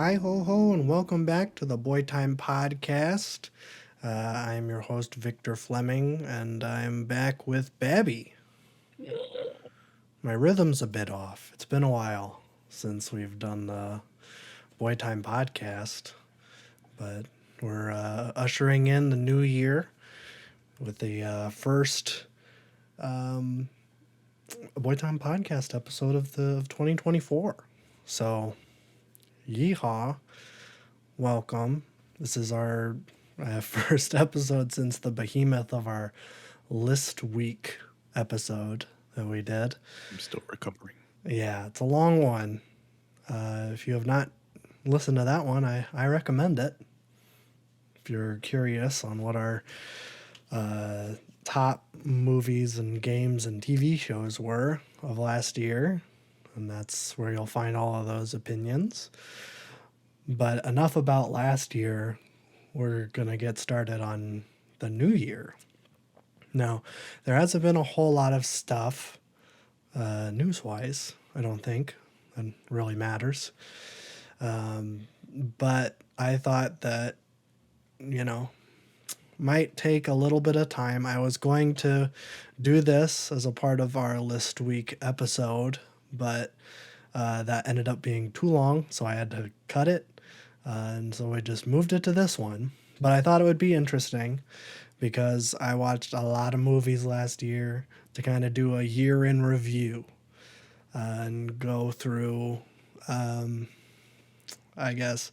Hi ho ho, and welcome back to the Boy Time Podcast. I'm your host Victor Fleming, and I'm back with Babby. My rhythm's a bit off. It's been a while since we've done the Boy Time Podcast, but we're ushering in the new year with the first Boy Time Podcast episode of 2024. So, yeehaw! Welcome. This is our first episode since the behemoth of our list week episode that we did. I'm still recovering. Yeah, it's a long one. If you have not listened to that one, I recommend it. If you're curious on what our top movies and games and TV shows were of last year, and that's where you'll find all of those opinions. But enough about last year. We're going to get started on the new year. Now, there hasn't been a whole lot of stuff news-wise, I don't think, that really matters. But I thought that, might take a little bit of time. I was going to do this as a part of our list week episode, but that ended up being too long, so I had to cut it. And so we just moved it to this one. But I thought it would be interesting because I watched a lot of movies last year to kind of do a year in review and go through, I guess,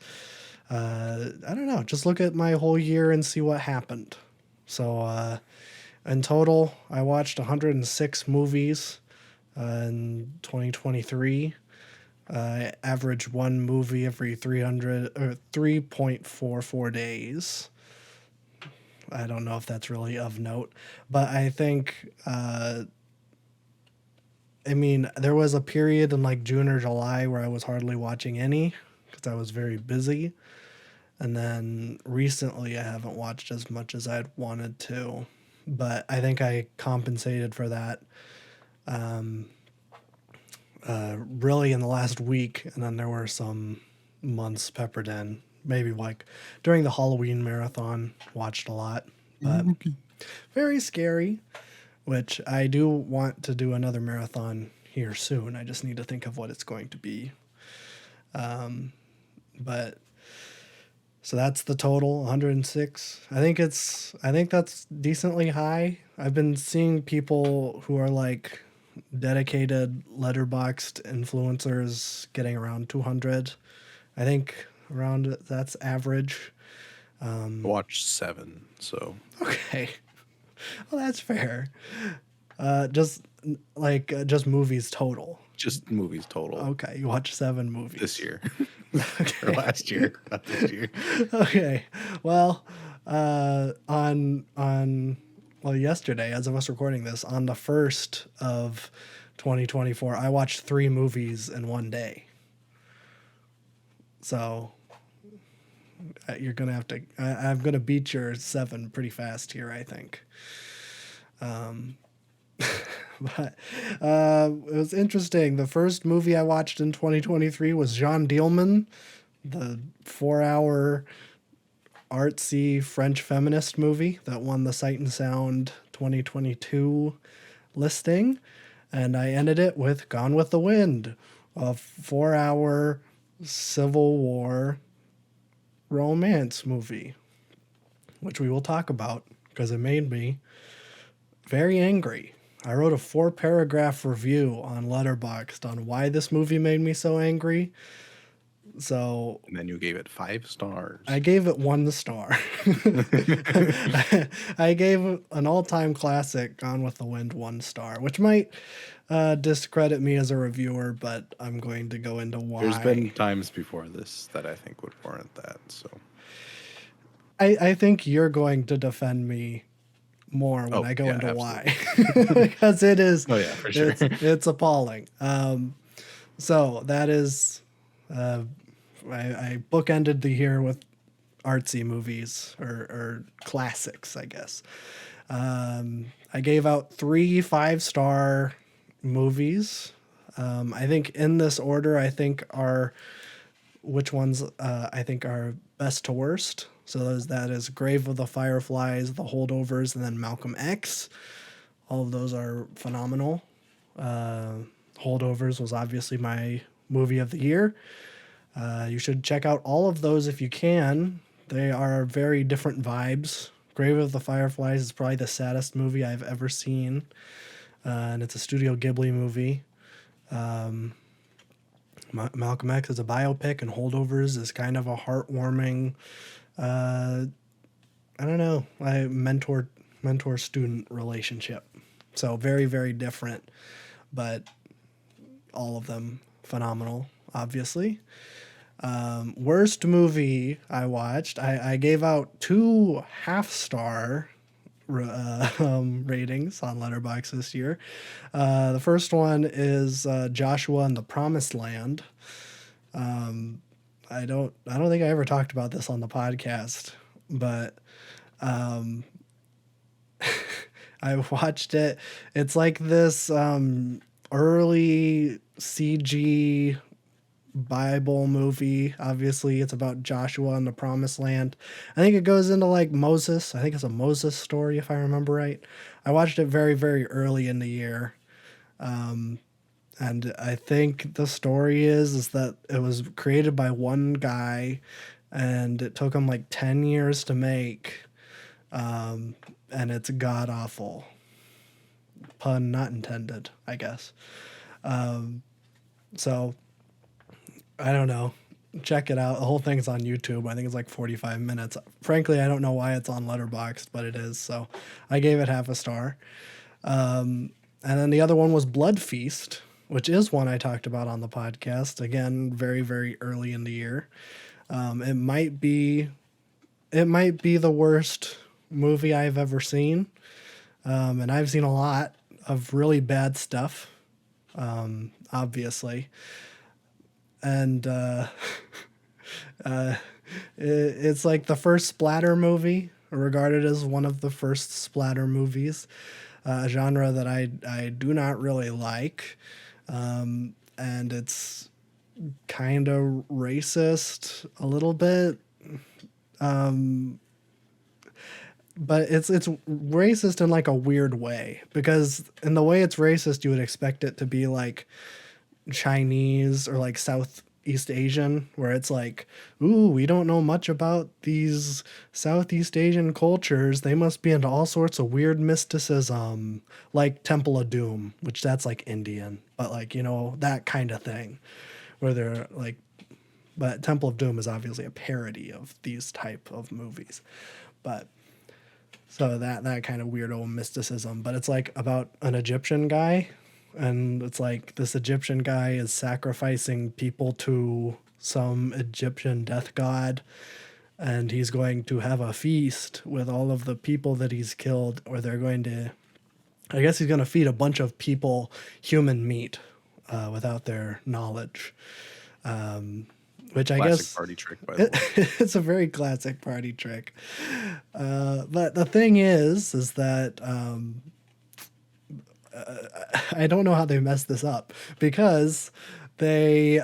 I don't know, just look at my whole year and see what happened. So in total, I watched 106 movies in 2023. Average one movie every 3.44 days. I don't know if that's really of note, but I think, there was a period in like June or July where I was hardly watching any because I was very busy. And then recently I haven't watched as much as I'd wanted to, but I think I compensated for that really in the last week, and then there were some months peppered in. Maybe like during the Halloween marathon, watched a lot, but very scary. Which I do want to do another marathon here soon. I just need to think of what it's going to be. But so that's the total, 106. I think that's decently high. I've been seeing people who are like dedicated letterboxed influencers getting around 200. I think around that's average. I watched 7, so Okay. Well, that's fair. Just movies total. just movies total Okay, you watch 7 movies this year or Okay. last year, not this year. Okay. Well, on yesterday, as of us recording this, on the 1st of 2024, I watched 3 movies in one day. So you're gonna have to. I'm gonna beat your 7 pretty fast here, I think. But it was interesting. The first movie I watched in 2023 was Jean Dielman, the 4-hour artsy French feminist movie that won the Sight and Sound 2022 listing. And I ended it with Gone with the Wind, a 4-hour Civil War romance movie, which we will talk about because it made me very angry. I wrote a 4-paragraph review on Letterboxd on why this movie made me so angry. So And then you gave it 5 stars. I gave it 1 star. I gave an all-time classic, Gone with the Wind, 1 star, which might discredit me as a reviewer, but I'm going to go into why. There's been times before this that I think would warrant that. So I think you're going to defend me more when I go into absolutely. why, because it is. Oh yeah, for sure. It's appalling. So that is. I bookended the year with artsy movies or classics, I guess. I gave out 3 5-star movies. I think in this order, I think our which ones I think are best to worst. So that is Grave of the Fireflies, The Holdovers, and then Malcolm X. All of those are phenomenal. Holdovers was obviously my movie of the year. You should check out all of those if you can. They are very different vibes. Grave of the Fireflies is probably the saddest movie I've ever seen, and it's a Studio Ghibli movie. Malcolm X is a biopic, and Holdovers is kind of a heartwarming, I don't know, mentor student relationship. So very very different, but all of them phenomenal, obviously. Worst movie I watched, I gave out 2 half-star ratings on Letterboxd this year. The first one is Joshua and the Promised Land. I don't think I ever talked about this on the podcast, but I watched it. It's like this early CG Bible movie. Obviously, it's about Joshua and the Promised Land. I think it goes into like Moses. I think it's a Moses story, if I remember right. I watched it very, very early in the year. And I think the story is that it was created by one guy and it took him like 10 years to make. And it's god awful. Pun not intended, I guess. So I don't know. Check it out. The whole thing's on YouTube. I think it's like 45 minutes. Frankly, I don't know why it's on Letterboxd, but it is. So I gave it half a star. And then the other one was Blood Feast, which is one I talked about on the podcast. Again, very, very early in the year. It might be the worst movie I've ever seen. And I've seen a lot of really bad stuff, obviously. And it's like the first splatter movie, regarded as one of the first splatter movies, a genre that I do not really like. And it's kind of racist a little bit. But it's racist in like a weird way, because in the way it's racist, you would expect it to be like Chinese or like Southeast Asian, where it's like, ooh, we don't know much about these Southeast Asian cultures. They must be into all sorts of weird mysticism, like Temple of Doom, which that's like Indian, but like, that kind of thing, where they're like, but Temple of Doom is obviously a parody of these type of movies, but. So that kind of weirdo mysticism, but it's like about an Egyptian guy, and it's like this Egyptian guy is sacrificing people to some Egyptian death god, and he's going to have a feast with all of the people that he's killed, or they're going to, I guess he's going to feed a bunch of people human meat without their knowledge. Which I Classic guess party trick, by the way. it's a very classic party trick. But the thing is that I don't know how they messed this up, because they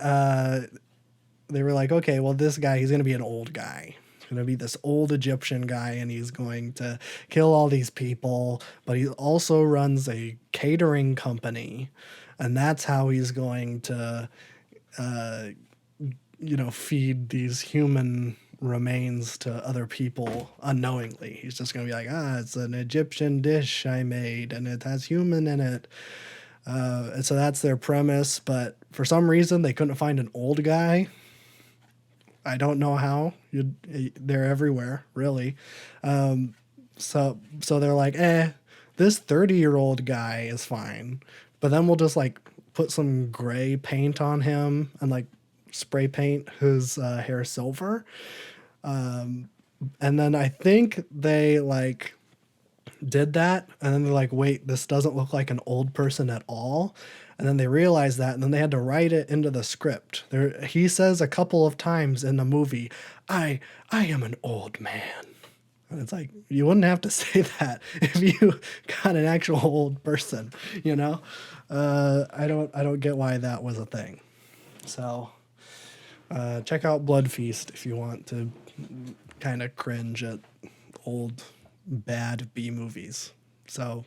were like, okay, well, this guy, he's going to be an old guy. He's going to be this old Egyptian guy, and he's going to kill all these people, but he also runs a catering company, and that's how he's going to feed these human remains to other people unknowingly. He's just going to be like, it's an Egyptian dish I made and it has human in it. And so that's their premise. But for some reason, they couldn't find an old guy. I don't know how. They're everywhere, really. So they're like, this 30-year-old guy is fine. But then we'll just like put some gray paint on him and like spray paint his hair silver. And then I think they like did that, and then they're like, wait, this doesn't look like an old person at all. And then they realized that, and then they had to write it into the script. He says a couple of times in the movie, I am an old man. And it's like, you wouldn't have to say that if you got an actual old person, I don't get why that was a thing. So Check out Blood Feast if you want to kind of cringe at old bad B movies. So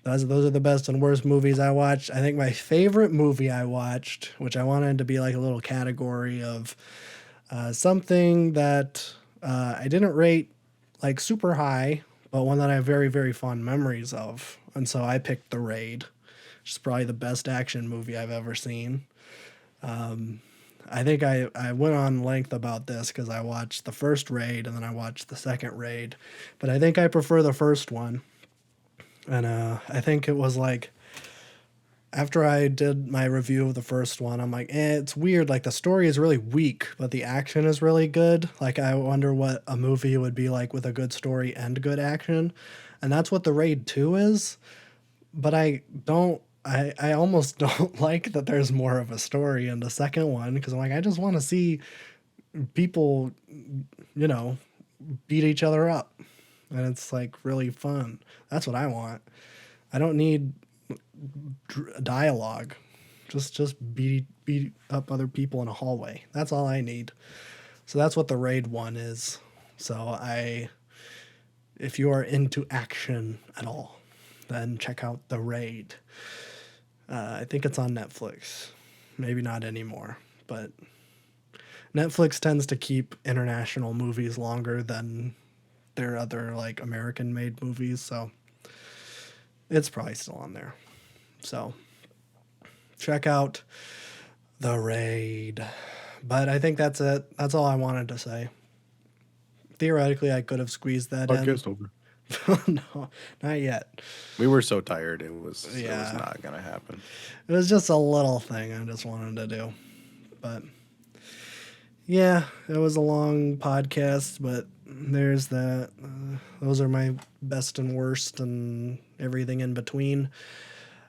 those are the best and worst movies I watched. I think my favorite movie I watched, which I wanted to be like a little category of something that I didn't rate like super high, but one that I have very, very fond memories of. And so I picked The Raid, which is probably the best action movie I've ever seen. I think I went on length about this because I watched the first Raid and then I watched the second Raid, but I think I prefer the first one. And I think it was like after I did my review of the first one, I'm like, it's weird. Like the story is really weak, but the action is really good. Like I wonder what a movie would be like with a good story and good action. And that's what the Raid 2 is. But I almost don't like that there's more of a story in the second one because I'm like, I just want to see people, you know, beat each other up. And it's like really fun. That's what I want. I don't need dialogue. Just beat up other people in a hallway. That's all I need. So that's what the Raid 1 is. So if you are into action at all, then check out the Raid. I think it's on Netflix. Maybe not anymore, but Netflix tends to keep international movies longer than their other like American made movies, so it's probably still on there. So check out The Raid. But I think that's it. That's all I wanted to say. Theoretically, I could have squeezed that Podcast in. over. No, not yet. We were so tired. It was Yeah. not gonna happen. It was just a little thing I just wanted to do. But yeah, it was a long podcast, but there's that. Those are my best and worst and everything in between.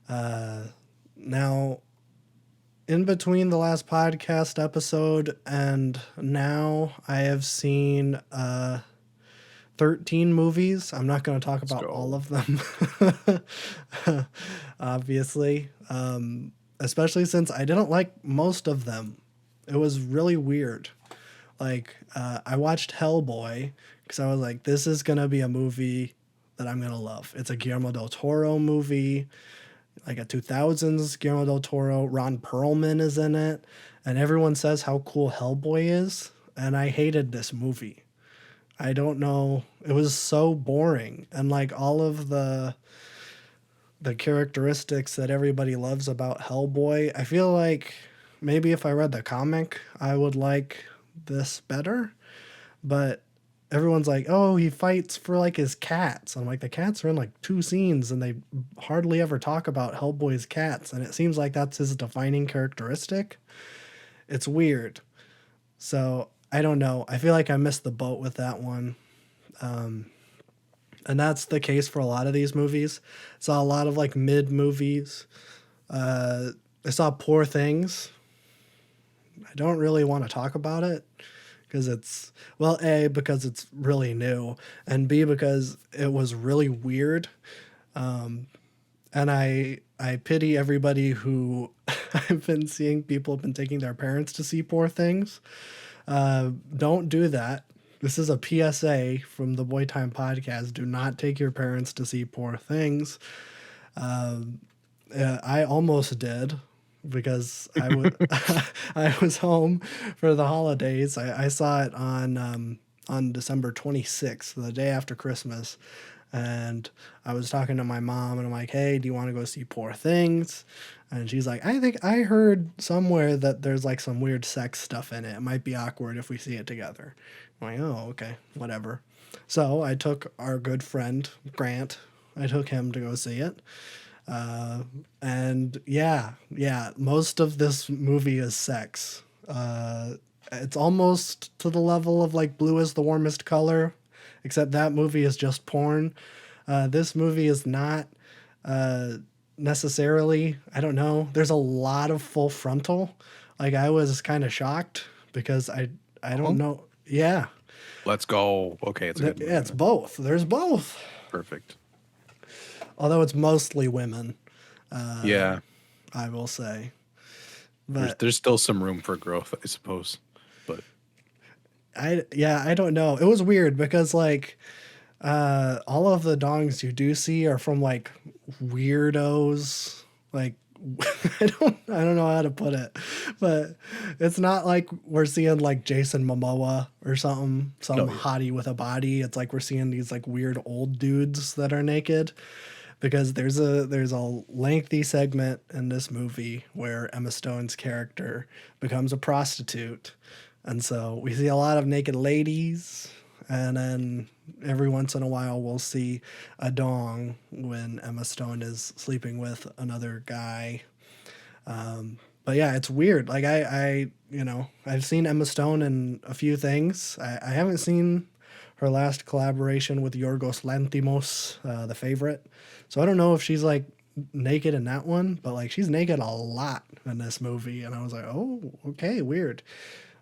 Now, in between the last podcast episode and now, I have seen 13 movies. I'm not going to talk about go. all of them, obviously, especially since I didn't like most of them. It was really weird. Like, I watched Hellboy because I was like, this is going to be a movie that I'm going to love. It's a Guillermo del Toro movie, like a 2000s Guillermo del Toro. Ron Perlman is in it. And everyone says how cool Hellboy is. And I hated this movie. I don't know. It was so boring. And like all of the characteristics that everybody loves about Hellboy, I feel like maybe if I read the comic, I would like this better. But everyone's like, oh, he fights for like his cats. I'm like, the cats are in like 2 scenes and they hardly ever talk about Hellboy's cats. And it seems like that's his defining characteristic. It's weird. So I don't know. I feel like I missed the boat with that one. And that's the case for a lot of these movies. Saw a lot of like mid movies. I saw Poor Things. I don't really want to talk about it because it's, well, A, because it's really new, and B, because it was really weird. And I pity everybody who I've been seeing people have been taking their parents to see Poor Things. Don't do that. This is a PSA from the Boy Time podcast. Do not take your parents to see Poor Things. I almost did because I was home for the holidays. I saw it on December 26th, the day after Christmas. And I was talking to my mom and I'm like, hey, do you want to go see Poor Things? And she's like, I think I heard somewhere that there's like some weird sex stuff in it. It might be awkward if we see it together. I'm like, oh, okay, whatever. So I took our good friend, Grant, I took him to go see it. And yeah, most of this movie is sex. It's almost to the level of like Blue is the Warmest Color, except that movie is just porn. This movie is not necessarily, I don't know. There's a lot of full frontal. Like I was kind of shocked because I don't know. Yeah. Let's go. Okay, it's a good movie. Yeah, it's both. There's both. Perfect. Although it's mostly women, Yeah. I will say. But There's still some room for growth, I suppose. But I don't know. It was weird because like all of the dongs you do see are from like weirdos. Like I don't know how to put it, but it's not like we're seeing like Jason Momoa or something, some no, yeah, hottie with a body. It's like we're seeing these like weird old dudes that are naked because there's a lengthy segment in this movie where Emma Stone's character becomes a prostitute. And so we see a lot of naked ladies, and then every once in a while we'll see a dong when Emma Stone is sleeping with another guy. But yeah, it's weird. Like I've seen Emma Stone in a few things. I haven't seen her last collaboration with Yorgos Lanthimos, The Favorite. So I don't know if she's like naked in that one, but like she's naked a lot in this movie, and I was like, oh, okay, weird.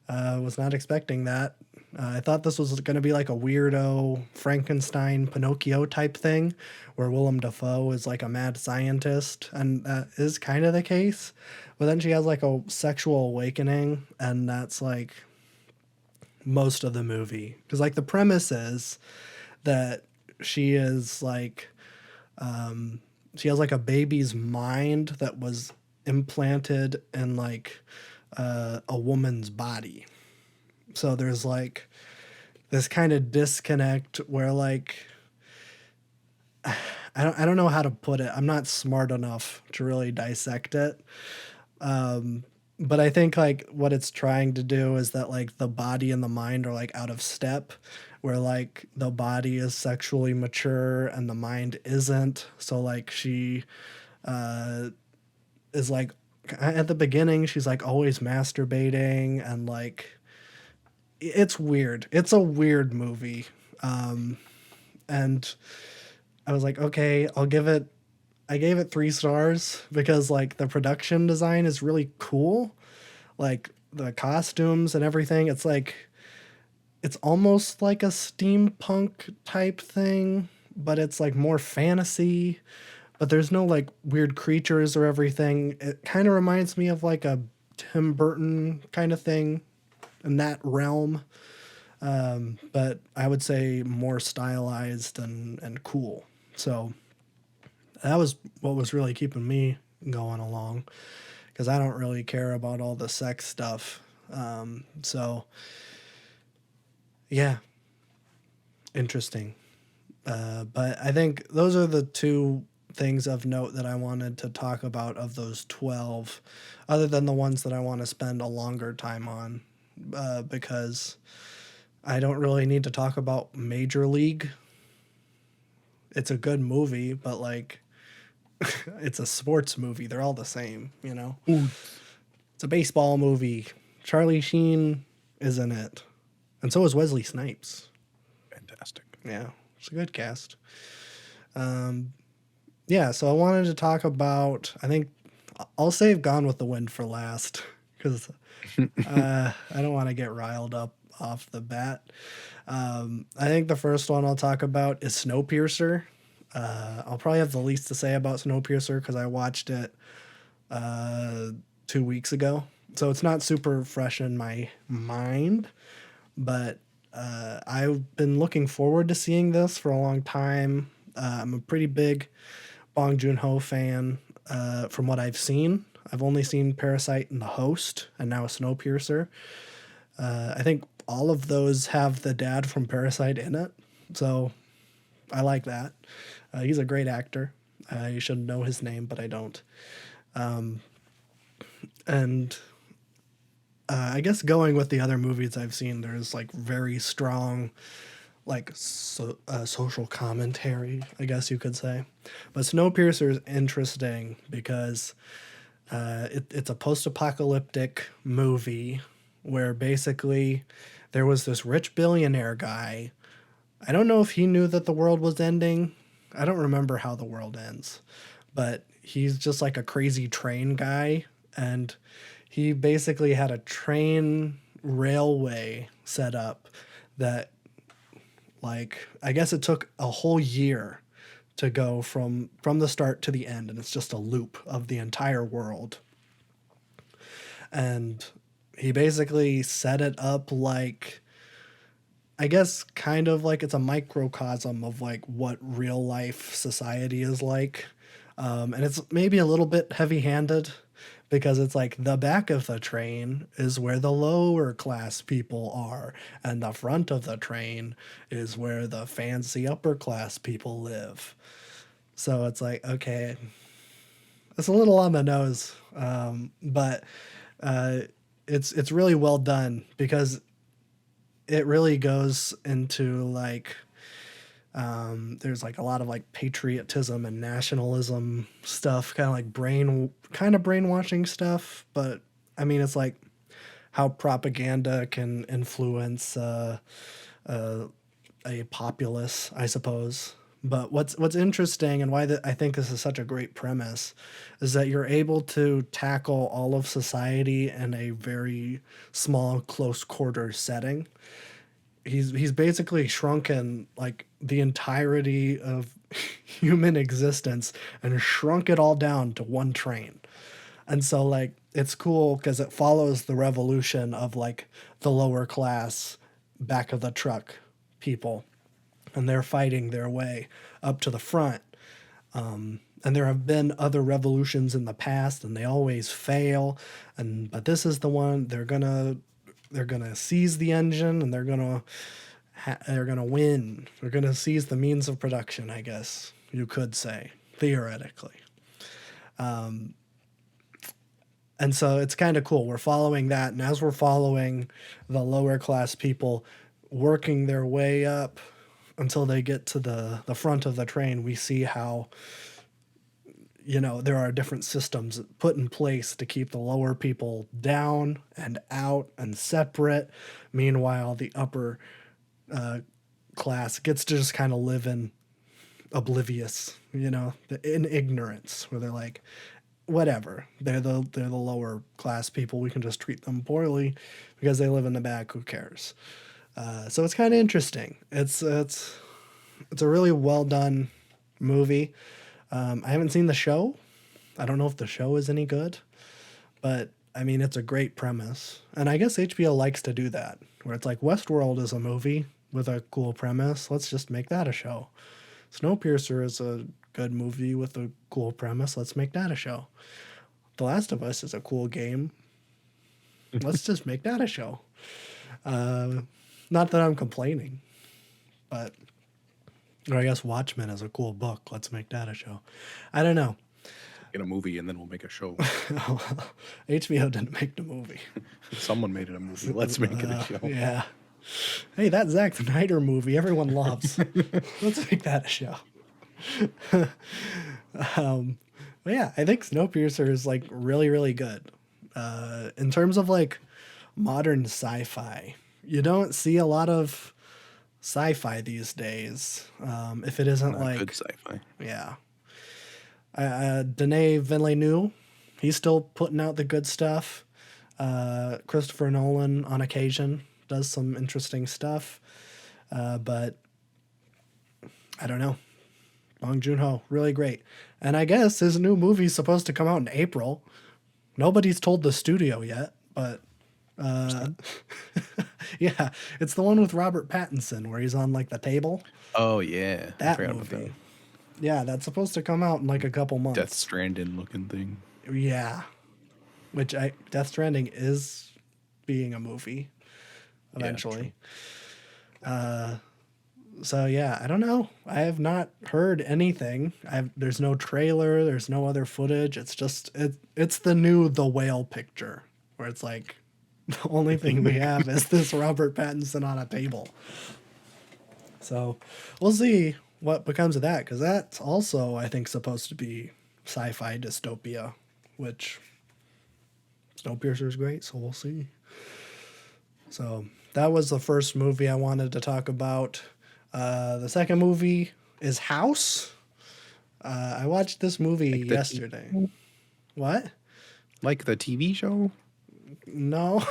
Was not expecting that. I thought this was going to be like a weirdo Frankenstein Pinocchio type thing where Willem Dafoe is like a mad scientist, and that is kind of the case. But then she has like a sexual awakening, and that's like most of the movie. Because like the premise is that she is like, she has like a baby's mind that was implanted in like a woman's body. So there's like this kind of disconnect where like I don't know how to put it. I'm not smart enough to really dissect it. But I think like what it's trying to do is that like the body and the mind are like out of step, where like the body is sexually mature and the mind isn't. So like she is like at the beginning she's like always masturbating, and like it's weird. It's a weird movie. And I was like, okay, I gave it 3 stars because like the production design is really cool. Like the costumes and everything. It's like it's almost like a steampunk type thing, but it's like more fantasy. But there's no like weird creatures or everything. It kind of reminds me of like a Tim Burton kind of thing in that realm. But I would say more stylized and cool. So that was what was really keeping me going along because I don't really care about all the sex stuff. So yeah, interesting. But I think those are the two things of note that I wanted to talk about of those 12, other than the ones that I want to spend a longer time on, because I don't really need to talk about Major League. It's a good movie, but like it's a sports movie. They're all the same, you know? Boots. It's a baseball movie. Charlie Sheen is in it. And so is Wesley Snipes. Fantastic. Yeah, it's a good cast. Yeah, so I wanted to talk about, I think I'll save Gone with the Wind for last because I don't want to get riled up off the bat. I think the first one I'll talk about is Snowpiercer. I'll probably have the least to say about Snowpiercer because I watched it 2 weeks ago. So it's not super fresh in my mind, but I've been looking forward to seeing this for a long time. I'm a pretty big Bong Joon Ho fan from what I've seen. I've only seen Parasite and The Host, and now Snowpiercer. I think all of those have the dad from Parasite in it, so I like that. He's a great actor. I should know his name, but I don't. And I guess going with the other movies I've seen, there's like very strong, like social commentary, I guess you could say. But Snowpiercer is interesting because it's a post-apocalyptic movie where basically there was this rich billionaire guy. I don't know if he knew that the world was ending. I don't remember how the world ends, but he's just like a crazy train guy, and he basically had a train railway set up that like I guess it took a whole year to go from the start to the end, and it's just a loop of the entire world. and he basically set it up like, I guess, kind of like it's a microcosm of like what real life society is like. And it's maybe a little bit heavy handed because it's like the back of the train is where the lower class people are, and the front of the train is where the fancy upper class people live. So it's like, okay, it's a little on the nose, but uh, it's really well done because it really goes into like, there's like a lot of like patriotism and nationalism stuff, kind of brainwashing stuff. But I mean, it's like how propaganda can influence a populace, I suppose. But what's interesting and why I think this is such a great premise is that you're able to tackle all of society in a very small, close quarter setting. He's basically shrunken like the entirety of human existence and shrunk it all down to one train. And so like it's cool because it follows the revolution of like the lower class back of the truck people, and they're fighting their way up to the front. And there have been other revolutions in the past, and they always fail. And but this is the one they're gonna seize the engine, and they're gonna win. They're gonna seize the means of production, I guess you could say theoretically. And so it's kind of cool. We're following that, and as we're following the lower class people working their way up until they get to the front of the train, we see how, there are different systems put in place to keep the lower people down and out and separate. Meanwhile, the upper class gets to just kind of live in oblivious, in ignorance, where they're like, whatever. They're the lower class people. We can just treat them poorly because they live in the back. Who cares? So it's kind of interesting. It's a really well done movie. I haven't seen the show. I don't know if the show is any good, but I mean it's a great premise, and I guess HBO likes to do that, where it's like Westworld is a movie with a cool premise. Let's just make that a show. Snowpiercer is a good movie with a cool premise. Let's make that a show. The Last of Us is a cool game. Let's just make that a show. Not that I'm complaining, but or I guess Watchmen is a cool book. Let's make that a show. I don't know. Get a movie and then we'll make a show. HBO didn't make the movie. Someone made it a movie. Let's make it a show. Yeah. Hey, that Zack Snyder movie everyone loves. Let's make that a show. But yeah, I think Snowpiercer is like really, really good. In terms of like modern sci-fi, you don't see a lot of sci-fi these days. If it isn't Not like good sci-fi. yeah, Denis Villeneuve, he's still putting out the good stuff. Christopher Nolan on occasion does some interesting stuff, but I don't know. Bong Joon-ho, really great. And I guess his new movie's supposed to come out in April. Nobody's told the studio yet, but yeah, it's the one with Robert Pattinson where he's on like the table. Oh yeah, I That forgot about movie. that. Yeah, that's supposed to come out in like a couple Death months. Stranding looking thing. Yeah, Death Stranding is being a movie eventually. So yeah, I don't know. I have not heard anything. There's no trailer. There's no other footage. It's the new The Whale picture where it's like the only thing we have is this Robert Pattinson on a table. So we'll see what becomes of that because that's also I think supposed to be sci-fi dystopia, which Snowpiercer is great. So we'll see. So that was the first movie I wanted to talk about. The second movie is House. I watched this movie yesterday. What? Like the TV show? No.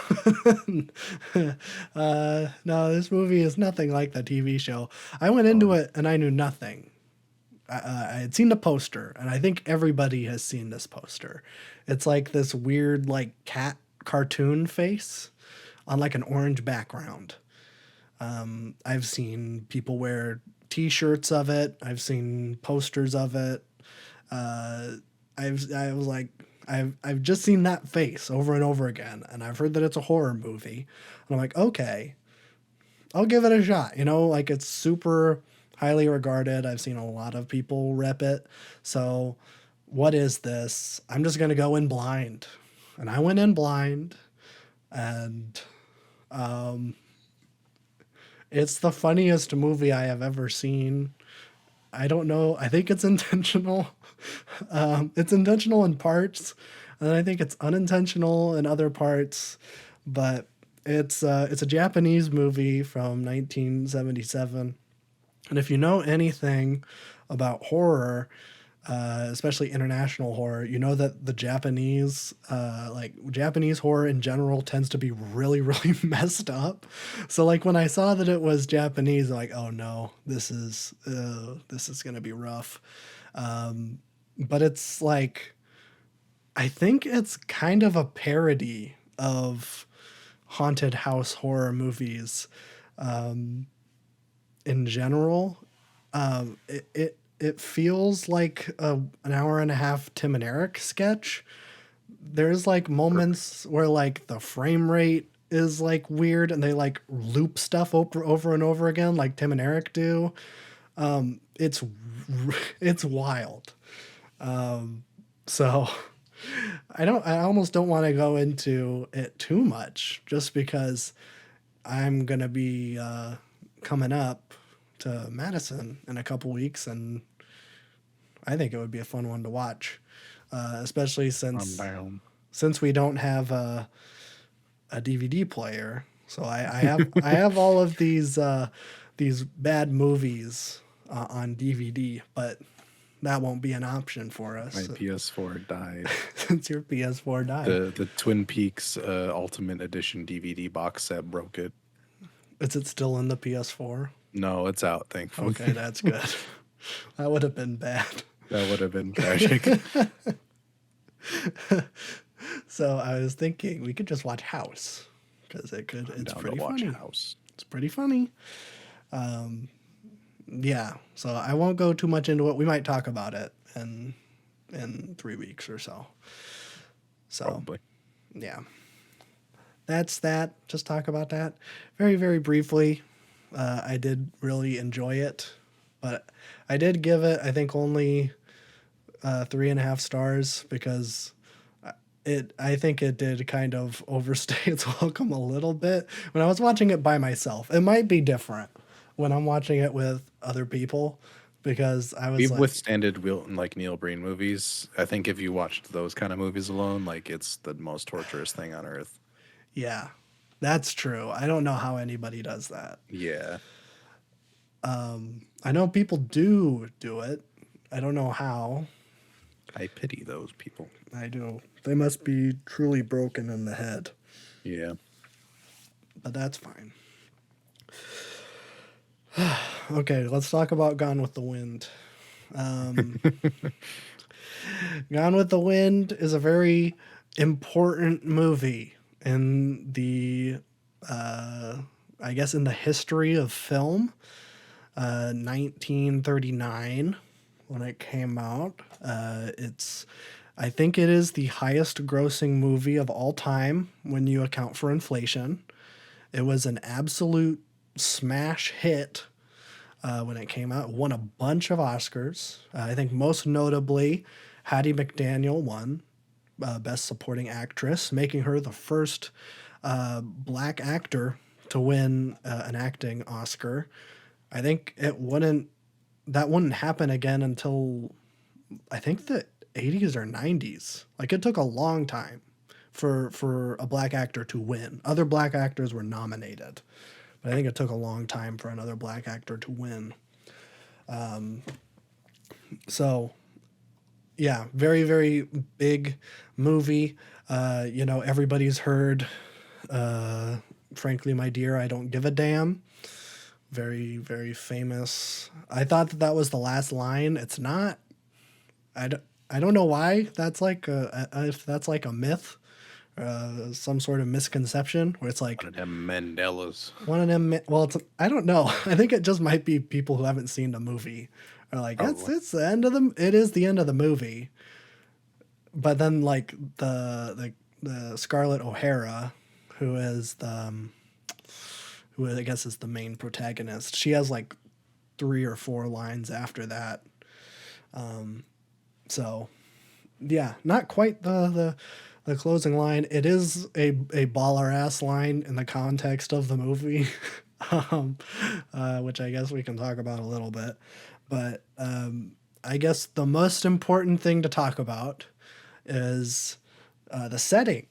No, this movie is nothing like the TV show. I went into it and I knew nothing. I had seen the poster, and I think everybody has seen this poster. It's like this weird, like, cat cartoon face on like an orange background. I've seen people wear T-shirts of it. I've seen posters of it. Uh, I was like, I've just seen that face over and over again, and I've heard that it's a horror movie, and I'm like, okay, I'll give it a shot. You know, like it's super highly regarded. I've seen a lot of people rep it. So, what is this? I'm just gonna go in blind, and I went in blind, and it's the funniest movie I have ever seen. I don't know. I think it's intentional. It's intentional in parts, and I think it's unintentional in other parts. But it's a Japanese movie from 1977, and if you know anything about horror, especially international horror, you know that the Japanese, like Japanese horror in general, tends to be really, really messed up. So like when I saw that it was Japanese, I'm like, oh no, this is gonna be rough. But it's like I think it's kind of a parody of haunted house horror movies in general. It feels like an hour and a half Tim and Eric sketch. There's like moments where like the frame rate is like weird and they like loop stuff over and over again like Tim and Eric do. It's it's wild. So I almost don't want to go into it too much just because I'm gonna be coming up to Madison in a couple weeks, and I think it would be a fun one to watch, especially I'm down. since we don't have a DVD player. So I have all of these bad movies on DVD, but that won't be an option for My us PS4 died. since your PS4 died. The Twin Peaks Ultimate Edition DVD box set broke it. Is it still in the PS4? No, it's out, thankfully. Okay, that's good. That would have been bad. That would have been tragic. So I was thinking we could just watch House because it's Down pretty to watch funny. House. It's pretty funny. Yeah, so I won't go too much into it. We might talk about it in 3 weeks or so. So Probably. yeah, that's that. Just talk about that very, very briefly. I did really enjoy it, but I did give it, I think, only 3.5 stars because I think it did kind of overstay its welcome a little bit. When I was watching it by myself, it might be different when I'm watching it with other people because I was We've like, withstanded like Neil Breen movies. I think if you watched those kind of movies alone, like it's the most torturous thing on earth. yeah, that's true. I don't know how anybody does that. Yeah. I know people do it. I don't know how. I pity those people. I do. They must be truly broken in the head, Yeah. but that's fine. Okay, let's talk about Gone with the Wind. Gone with the Wind is a very important movie in the, I guess, in the history of film. 1939 when it came out. I think it is the highest grossing movie of all time when you account for inflation. It was an absolute smash hit when it came out. It won a bunch of Oscars. I think most notably, Hattie McDaniel won Best Supporting Actress, making her the first black actor to win an acting Oscar. I think that wouldn't happen again until I think the 80s or 90s. Like it took a long time for a black actor to win. Other black actors were nominated, but I think it took a long time for another black actor to win. So yeah, very, very big movie. Everybody's heard Frankly, My Dear, I Don't Give a Damn. Very, very famous. I thought that was the last line. It's not. I don't know why that's like if that's like a myth some sort of misconception where it's One like of them Mandelas. one of them. Well, I don't know. I think it just might be people who haven't seen the movie are like, Probably. it's the end of the. It is the end of the movie. But then like the Scarlett O'Hara, who is the who I guess is the main protagonist. She has like 3 or 4 lines after that. So yeah, not quite the closing line. It is a baller ass line in the context of the movie, um, which I guess we can talk about a little bit. But I guess the most important thing to talk about is the setting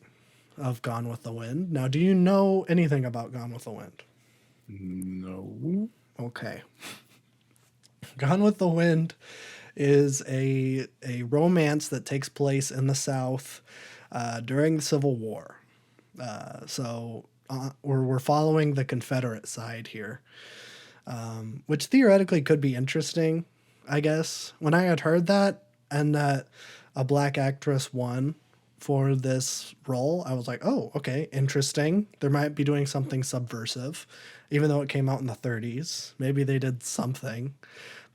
of Gone with the Wind. Now, do you know anything about Gone with the Wind? No. Okay. Gone with the Wind is a romance that takes place in the South during the Civil War. We're following the Confederate side here, which theoretically could be interesting, I guess. When I had heard that and that a black actress won for this role, I was like, oh, okay, interesting. They might be doing something subversive, even though it came out in the 30s. Maybe they did something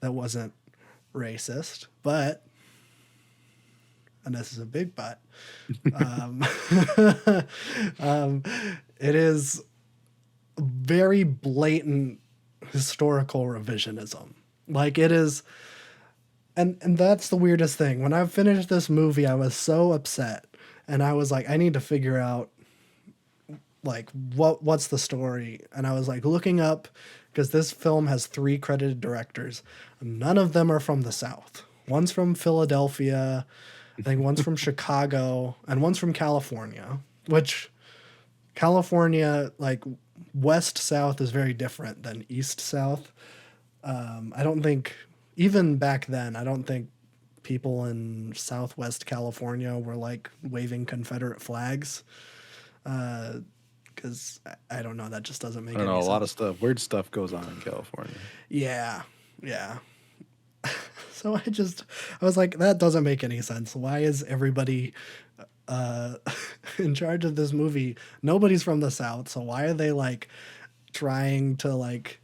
that wasn't racist, but, and this is a big but, um, um, it is very blatant historical revisionism. Like it is, and that's the weirdest thing. When I finished this movie, I was so upset, and I was like, I need to figure out like what's the story, and I was like looking up because this film has 3 credited directors. None of them are from the South. One's from Philadelphia, I think one's from Chicago, and one's from California, which California, like west south, is very different than east south. I don't think, even back then, I don't think people in Southwest California were like waving Confederate flags. Because I don't know, that just doesn't I make don't any know. A lot of sense. stuff, weird stuff goes on in California. Yeah, yeah. So I was like, that doesn't make any sense. Why is everybody uh, in charge of this movie? Nobody's from the South, so why are they like trying to like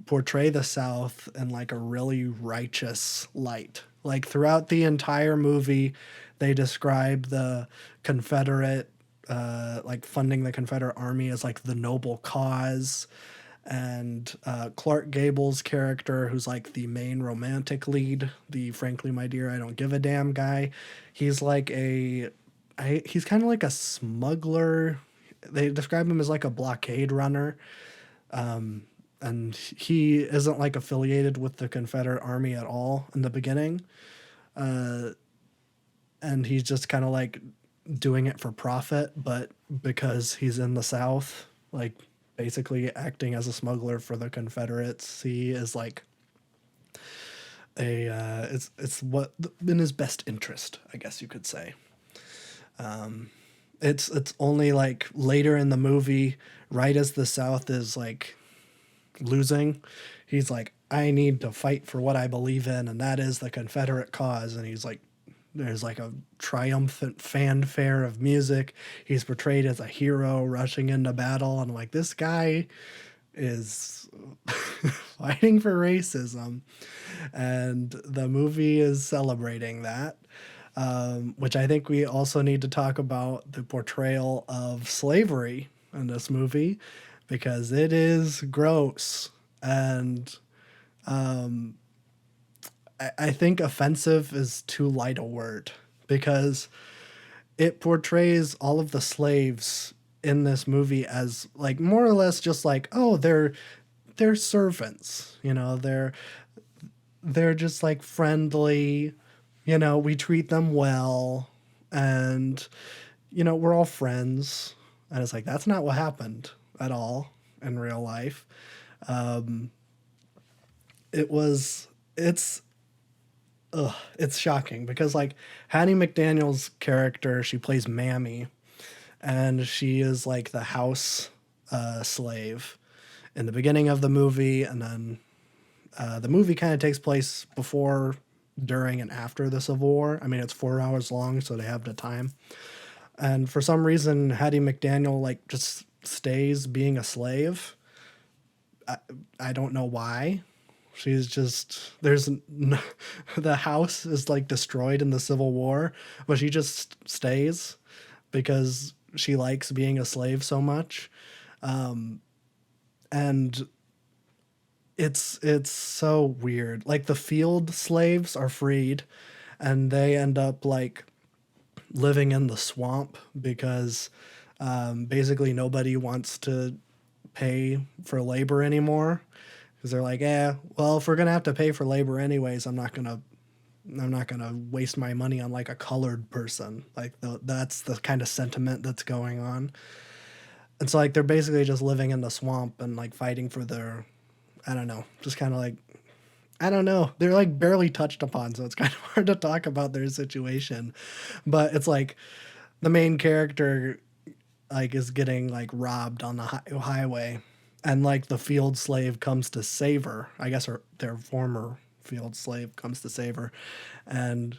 portray the South in like a really righteous light? Like throughout the entire movie, they describe the Confederate, like funding the Confederate Army as like the noble cause. And Clark Gable's character, who's like the main romantic lead, the frankly, my dear, I don't give a damn guy, he's like he's kind of like a smuggler. They describe him as like a blockade runner, and he isn't like affiliated with the Confederate Army at all in the beginning. And he's just kind of like doing it for profit, but because he's in the South, like basically acting as a smuggler for the Confederates, he is like it's what in his best interest, I guess you could say. It's only like later in the movie, right as the South is like losing, he's like, I need to fight for what I believe in, and that is the Confederate cause. And he's like, there's like a triumphant fanfare of music. He's portrayed as a hero rushing into battle, and I'm like, this guy is fighting for racism, and the movie is celebrating that. Which I think we also need to talk about the portrayal of slavery in this movie, because it is gross. And I think offensive is too light a word, because it portrays all of the slaves in this movie as like more or less just like, oh, they're servants, you know, they're just like friendly, you know, we treat them well, and you know, we're all friends. And it's like, that's not what happened at all in real life. It was it's shocking, because like Hattie McDaniel's character, she plays Mammy, and she is like the house slave in the beginning of the movie, and then the movie kind of takes place before, during, and after the Civil War. I mean, it's 4 hours long, so they have the time. And for some reason, Hattie McDaniel like just stays being a slave. I don't know why. She's just the house is like destroyed in the Civil War, but she just stays because she likes being a slave so much. And it's so weird. Like the field slaves are freed and they end up like living in the swamp because basically nobody wants to pay for labor anymore because they're like, well, if we're gonna have to pay for labor anyways, I'm not gonna waste my money on like a colored person. Like that's the kind of sentiment that's going on. And so like they're basically just living in the swamp and like fighting for their, I don't know, just kind of like, I don't know. They're like barely touched upon, so it's kind of hard to talk about their situation. But it's like the main character like is getting like robbed on the highway, and like the field slave comes to save her. I guess her their former field slave comes to save her, and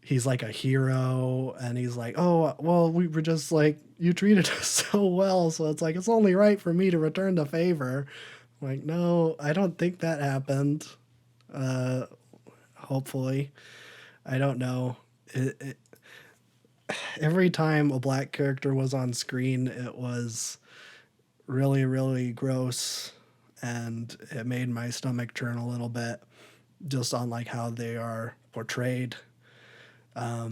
he's like a hero, and he's like, oh well, we were just like, you treated us so well, so it's like it's only right for me to return the favor. I'm like, no, I don't think that happened. Hopefully, I don't know. Every time a black character was on screen, it was really, really gross, and it made my stomach churn a little bit just on like how they are portrayed. I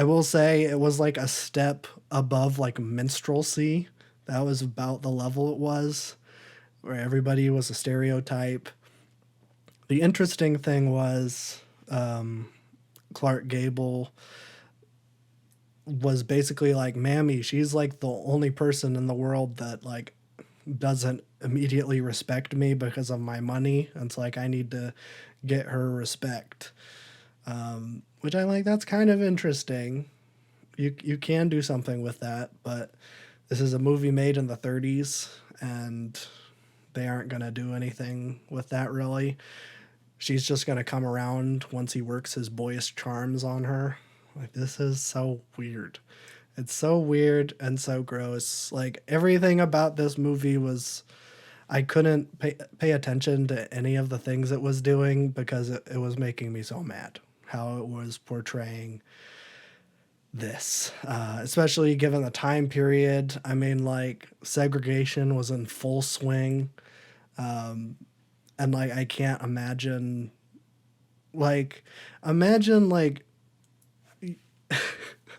will say it was like a step above like minstrelsy. That was about the level it was, where everybody was a stereotype. The interesting thing was Clark Gable was basically like, Mammy, she's like the only person in the world that like doesn't immediately respect me because of my money. And it's like I need to get her respect. Which I like, that's kind of interesting. You can do something with that, but this is a movie made in the 30s and they aren't going to do anything with that really. She's just going to come around once he works his boyish charms on her. Like, this is so weird. It's so weird and so gross. Like, everything about this movie was. I couldn't pay attention to any of the things it was doing because it was making me so mad how it was portraying this, especially given the time period. I mean, like, segregation was in full swing. And, like, I can't imagine, like, imagine, like,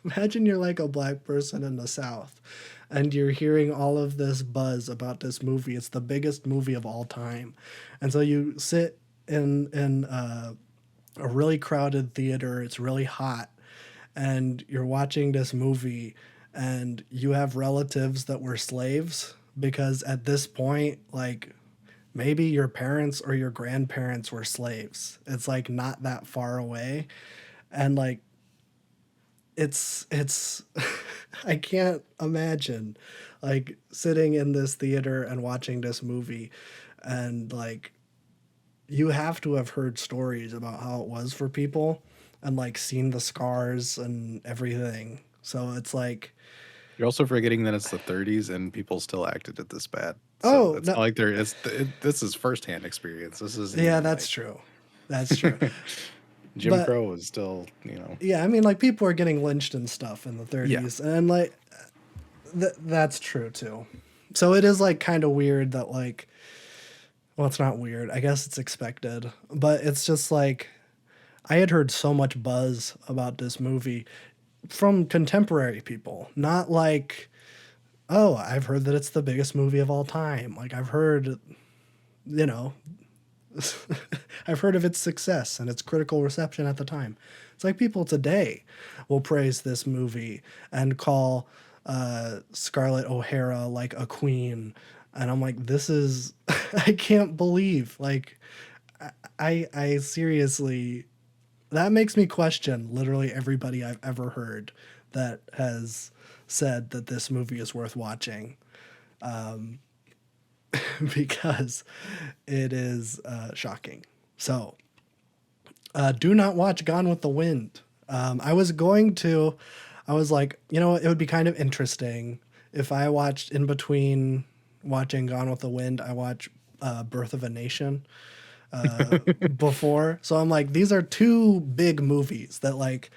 imagine you're like a black person in the South and you're hearing all of this buzz about this movie. It's the biggest movie of all time. And so you sit in a really crowded theater, it's really hot, and you're watching this movie and you have relatives that were slaves because at this point, like, maybe your parents or your grandparents were slaves. It's like not that far away. And like it's I can't imagine like sitting in this theater and watching this movie, and like you have to have heard stories about how it was for people and like seen the scars and everything. So it's like, You're also forgetting that it's the 30s and people still acted it this bad. So oh it's no, not like this is firsthand experience. This isn't yeah, even that's like true. That's true. Jim But Crow is still, you know. yeah, I mean, like people are getting lynched and stuff in the Yeah. 30s, and like that's true too. So it is like kind of weird that like, well, it's not weird. I guess it's expected, but it's just like I had heard so much buzz about this movie from contemporary people, not like, oh, I've heard that it's the biggest movie of all time. Like I've heard, you know, I've heard of its success and its critical reception at the time. It's like people today will praise this movie and call Scarlett O'Hara like a queen. And I'm like, this is, I can't believe. Like, I seriously, that makes me question literally everybody I've ever heard that has said that this movie is worth watching. Because it is shocking. So, do not watch Gone with the Wind. I was going to. I was like, you know, it would be kind of interesting if I watched in between watching Gone with the Wind, I watch Birth of a Nation before. So I'm like, these are two big movies that like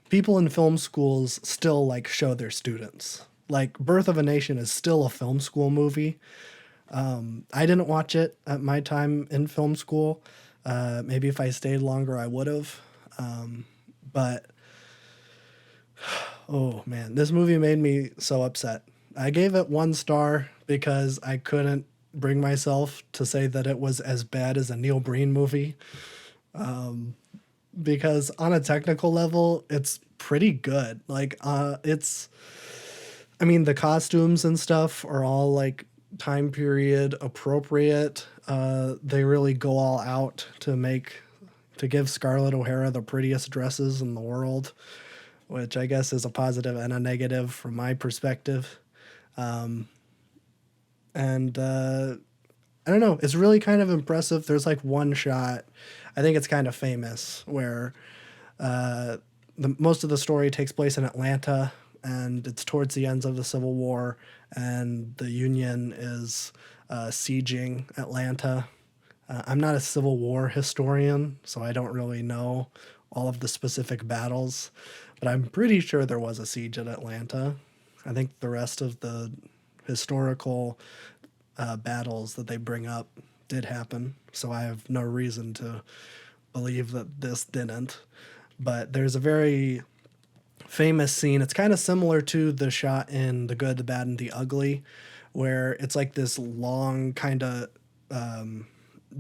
people in film schools still like show their students. Like Birth of a Nation is still a film school movie. I didn't watch it at my time in film school. Maybe if I stayed longer, I would have. But oh man, this movie made me so upset. I gave it 1 star because I couldn't bring myself to say that it was as bad as a Neil Breen movie. Because on a technical level, it's pretty good. Like, I mean, the costumes and stuff are all like time period appropriate. They really go all out to give Scarlett O'Hara the prettiest dresses in the world, which I guess is a positive and a negative from my perspective. And I don't know, it's really kind of impressive. There's like one shot, I think it's kind of famous, where most of the story takes place in Atlanta, and it's towards the ends of the Civil War, and the Union is sieging Atlanta. I'm not a Civil War historian, so I don't really know all of the specific battles, but I'm pretty sure there was a siege at Atlanta. I think the rest of the historical battles that they bring up did happen, so I have no reason to believe that this didn't. But there's a very famous scene. It's kind of similar to the shot in The Good, the Bad, and the Ugly, where it's like this long kind of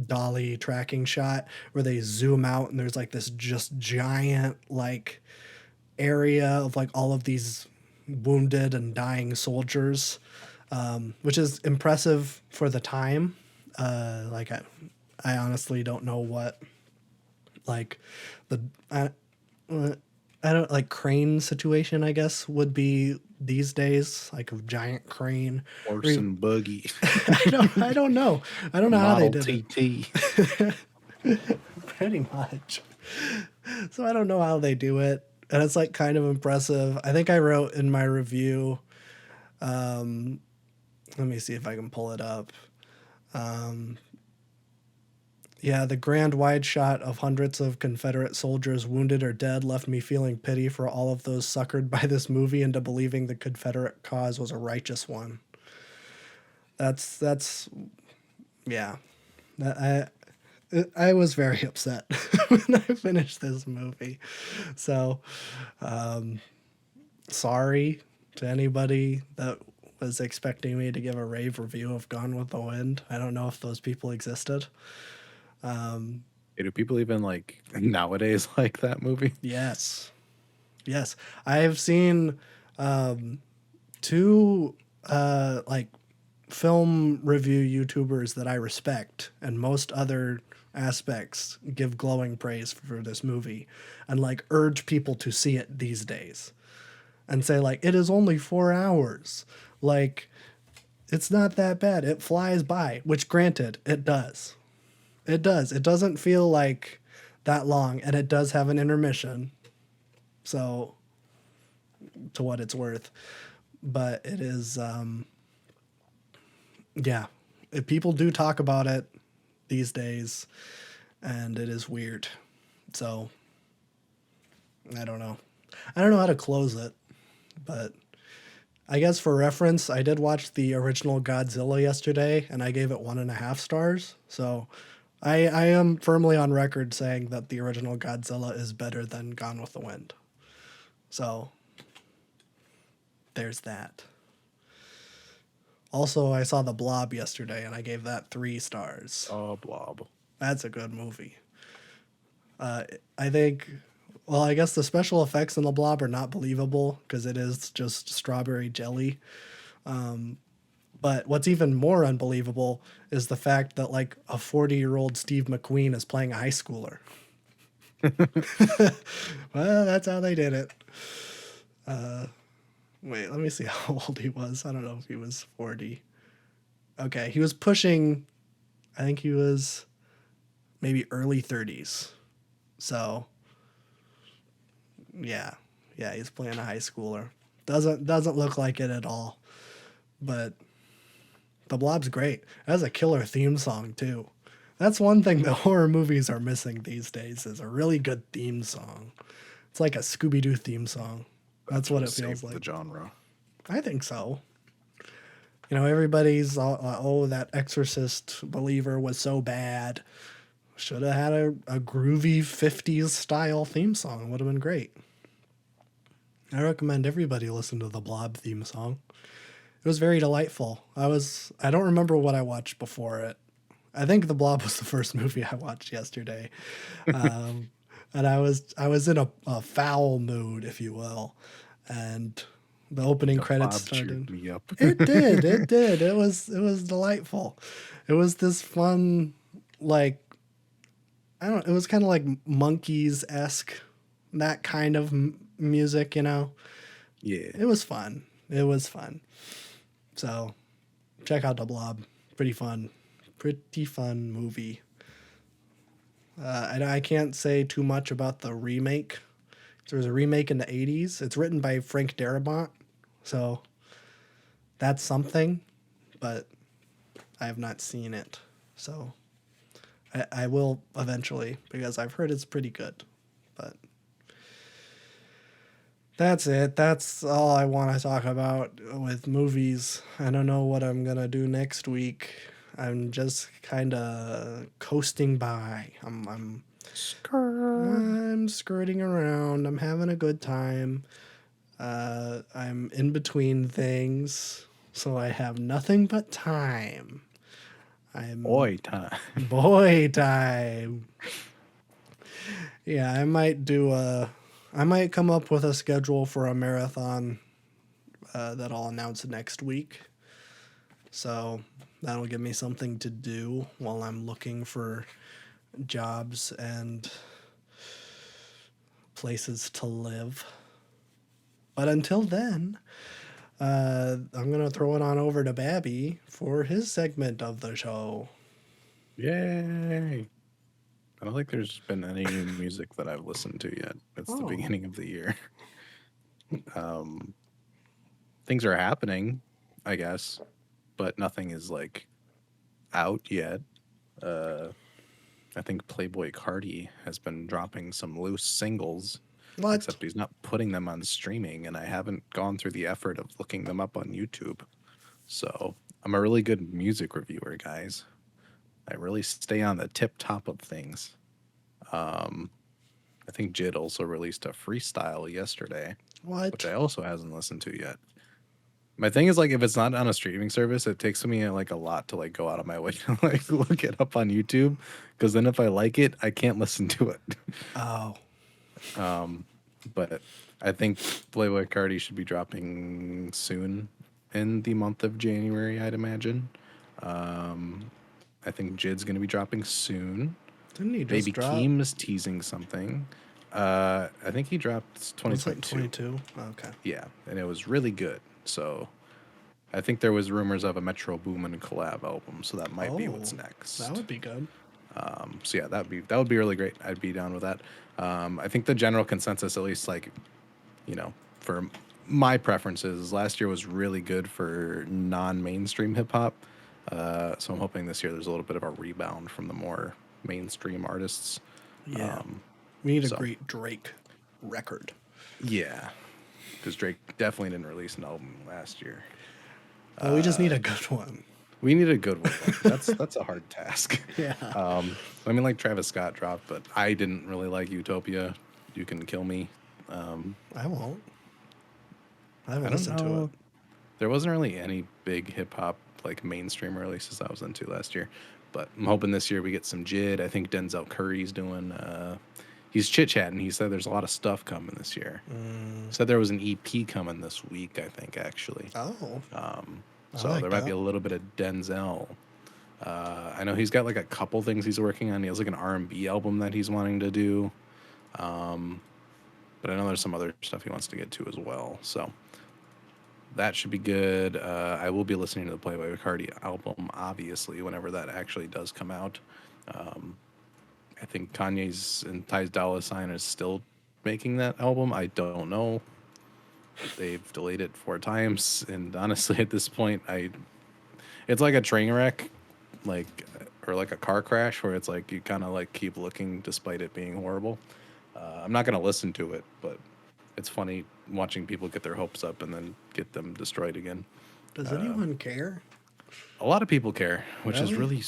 dolly tracking shot where they zoom out and there's like this just giant like area of like all of these wounded and dying soldiers, which is impressive for the time. I honestly don't know what like the I don't like crane situation, I guess, would be these days, like a giant crane. Horse and buggy, I don't know. I don't know how they Model did it. TT. Pretty much. So I don't know how they do it. And it's like kind of impressive. I think I wrote in my review, let me see if I can pull it up. Yeah, the grand wide shot of hundreds of Confederate soldiers wounded or dead left me feeling pity for all of those suckered by this movie into believing the Confederate cause was a righteous one. That's yeah. I was very upset when I finished this movie. So, sorry to anybody that was expecting me to give a rave review of Gone with the Wind. I don't know if those people existed. Hey, do people even like nowadays like that movie? Yes. Yes. I have seen two like film review YouTubers that I respect and most other aspects give glowing praise for this movie and like urge people to see it these days and say like it is only 4 hours. Like it's not that bad. It flies by, which granted, it does. It does. It doesn't feel like that long, and it does have an intermission. So, to what it's worth, but it is, yeah. If people do talk about it these days, and it is weird. So, I don't know. I don't know how to close it, but I guess for reference, I did watch the original Godzilla yesterday, and I gave it 1.5 stars. So, I am firmly on record saying that the original Godzilla is better than Gone with the Wind. So, there's that. Also, I saw The Blob yesterday and I gave that 3 stars. Oh, Blob. That's a good movie. I think, well, I guess the special effects in The Blob are not believable because it is just strawberry jelly. But what's even more unbelievable is the fact that like a 40-year-old Steve McQueen is playing a high schooler. Well, that's how they did it. Wait, let me see how old he was. I don't know if he was 40. Okay, he was pushing, I think he was maybe early 30s. So, yeah, Yeah, he's playing a high schooler. Doesn't look like it at all. But The Blob's great. It has a killer theme song too. That's one thing that horror movies are missing these days is a really good theme song. It's like a Scooby Doo theme song. That's That's what what it feels saved the like. genre. I think so. Everybody's oh, that Exorcist believer was so bad. Should have had a groovy 50s style theme song. Would have been great. I recommend everybody listen to the Blob theme song. It was very delightful. I don't remember what I watched before it. I think The Blob was the first movie I watched yesterday. Um, and I was in a foul mood, if you will. And the opening The credits Blob cheered started. me up. It did. It did. It was delightful. It was this fun, like, I don't. It was kind of like monkeys esque, that kind of music. Yeah. It was fun. It was fun. So check out the Blob. Pretty fun. Pretty fun movie. I can't say too much about the remake. There was a remake in the 80s. It's written by Frank Darabont. So that's something, but I have not seen it. So I will eventually because I've heard it's pretty good. But that's it. That's all I want to talk about with movies. I don't know what I'm going to do next week. I'm just kind of coasting by. Skrrr. I'm skirting around. I'm having a good time. I'm in between things, so I have nothing but time. I'm Boy time. boy time. Yeah, I might come up with a schedule for a marathon that I'll announce next week. So that'll give me something to do while I'm looking for jobs and places to live. But until then, I'm going to throw it on over to Babby for his segment of the show. Yay. I don't think there's been any new music that I've listened to yet. It's the Oh, beginning of the year. Um, things are happening, I guess, but nothing is like out yet. Uh, I think Playboy Cardi has been dropping some loose singles, what? except he's not putting them on streaming, and I haven't gone through the effort of looking them up on YouTube. So I'm a really good music reviewer, guys. I really stay on the tip top of things. Um, I think Jid also released a freestyle yesterday, which What? I also hasn't listened to yet. My thing is like if it's not on a streaming service, it takes me like a lot to like go out of my way to like look it up on YouTube because then if I like it, I can't listen to it. Oh, But I think Playboy Cardi should be dropping soon in the month of January, I'd imagine. I think Jid's gonna be dropping soon. didn't he just Baby drop? Keem is teasing something. I think he dropped Was it 2022. 22? Okay. Yeah, and it was really good. So I think there was rumors of a Metro Boomin collab album, so that might be Oh, what's that next. would be good. So yeah, that would be really great. I'd be down with that. I think the general consensus, at least like for my preferences, last year was really good for non-mainstream hip hop. So I'm hoping this year there's a little bit of a rebound from the more mainstream artists. Yeah. We need a So great Drake record. yeah, because Drake definitely didn't release an album last year. We just need a good one. We need a good one. That's a hard task. Yeah. I mean, like Travis Scott dropped, but I didn't really like Utopia. You Can Kill Me. I won't. I I haven't don't listened to it. know. There wasn't really any big hip hop like mainstream releases I was into last year, but I'm hoping this year we get some Jid. I think Denzel Curry's doing. He's chit chatting. He said there's a lot of stuff coming this year. Said there was an EP coming this week. I think actually. Oh, I So like there might be that. a little bit of Denzel. I know he's got like a couple things he's working on. He has like an R&B album that he's wanting to do, but I know there's some other stuff he wants to get to as well. So that should be good. I will be listening to the Playboy Cardi album, obviously, whenever that actually does come out. I think Kanye's and Ty's Dolla Sign is still making that album. I don't know. They've delayed it 4 times, and honestly, at this point, it's like a train wreck, like or like a car crash, where it's like you kind of like keep looking despite it being horrible. I'm not gonna listen to it, but it's funny watching people get their hopes up and then get them destroyed again. Does anyone care? A lot of people care, which is Really?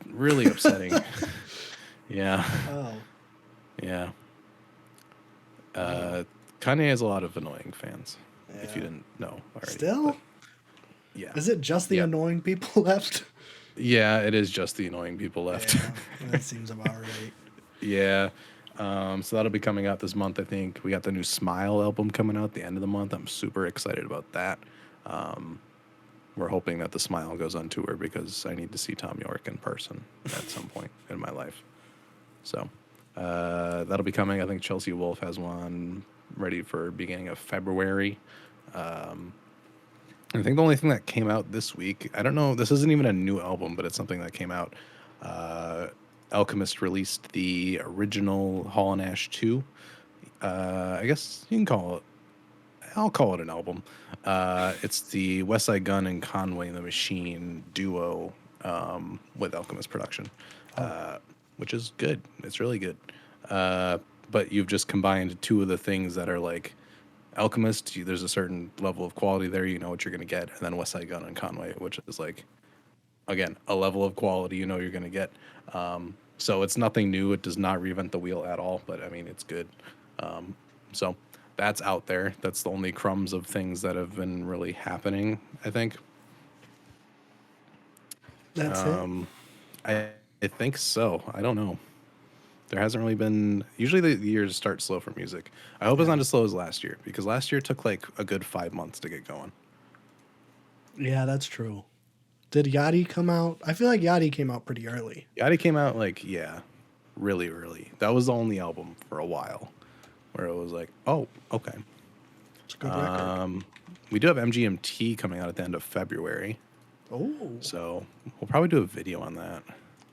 really upsetting. Yeah, Oh, yeah. wow. Uh, Kanye has a lot of annoying fans. If you Yeah. didn't know already, but Still? yeah, Is it just the yeah, annoying people left? yeah. It is just the annoying people left. Yeah, that seems about right. Yeah. So that'll be coming out this month, I think. We got the new Smile album coming out at the end of the month. I'm super excited about that. We're hoping that the Smile goes on tour because I need to see Tom York in person at some point in my life. So that'll be coming. I think Chelsea Wolfe has one ready for beginning of February. I think the only thing that came out this week, I don't know, this isn't even a new album, but it's something that came out. Uh, Alchemist released the original Hall and Ash 2. I guess you can call it, I'll call it an album. It's the West Side Gun and Conway and the Machine duo with Alchemist production, Oh, which is good. It's really good. But you've just combined two of the things that are like Alchemist, there's a certain level of quality there, you know what you're going to get. And then West Side Gun and Conway, which is like, again, a level of quality you know you're going to get. So it's nothing new. It does not reinvent the wheel at all, but I mean, it's good. So that's out there. That's the only crumbs of things that have been really happening, I think. that's it. I, I think so. I don't know. There hasn't really been. Usually the years start slow for music. I hope it's Yeah. not as slow as last year because last year took like a good 5 months to get going. Yeah, that's true. Did Yachty come out? I feel like Yachty came out pretty early. Yachty came out like, yeah, really early. That was the only album for a while where it was like, oh, okay. It's a good record. We do have MGMT coming out at the end of February, Oh, so we'll probably do a video on that.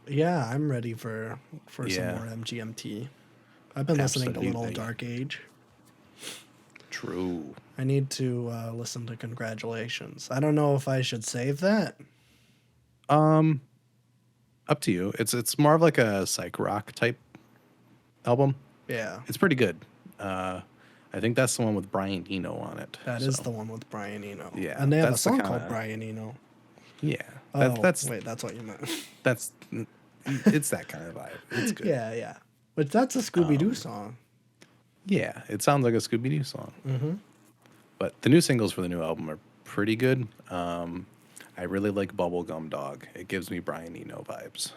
yeah, I'm ready for some Yeah, more MGMT. I've been listening to Little absolutely. Dark Age. True. I need to listen to Congratulations. I don't know if I should save that. Up to you. It's more of like a psych rock type album. Yeah, It's pretty good. Uh, I think that's the one with Brian Eno on it. that is So the one with Brian Eno. yeah, And they have a that's the song kind called of Brian Eno. yeah. That Oh, that's wait, that's what you meant. that's it's that kind of vibe. It's good. Yeah, yeah. But that's a Scooby Doo song. Yeah, it sounds like a Scooby Doo song. But the new singles for the new album are pretty good. I really like Bubblegum Dog. It gives me Brian Eno vibes.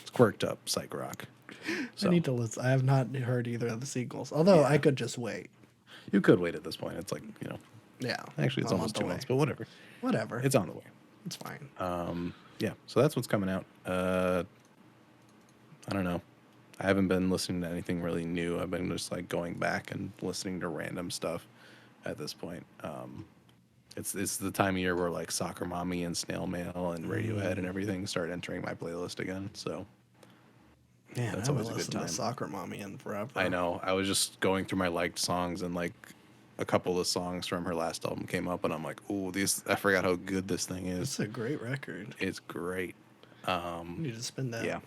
It's quirked up psych rock. I So need to listen. I have not heard either of the sequels. Although I yeah, could just wait. you could wait at this point. It's like Yeah, actually it's a almost month away. 2 months, but whatever. Whatever. It's on the way. It's fine. Yeah, so that's what's coming out. I don't know. I haven't been listening to anything really new. I've been just like going back and listening to random stuff at this point. It's the time of year where like Soccer Mommy and Snail Mail and Radiohead and everything start entering my playlist again. So Man, I that's haven't always a good listened to time. Soccer Mommy in forever. I know. I was just going through my liked songs and like a couple of songs from her last album came up and I'm like, oh, these I forgot how good this thing is. It's a great record. It's great. You need to spin that. Yeah.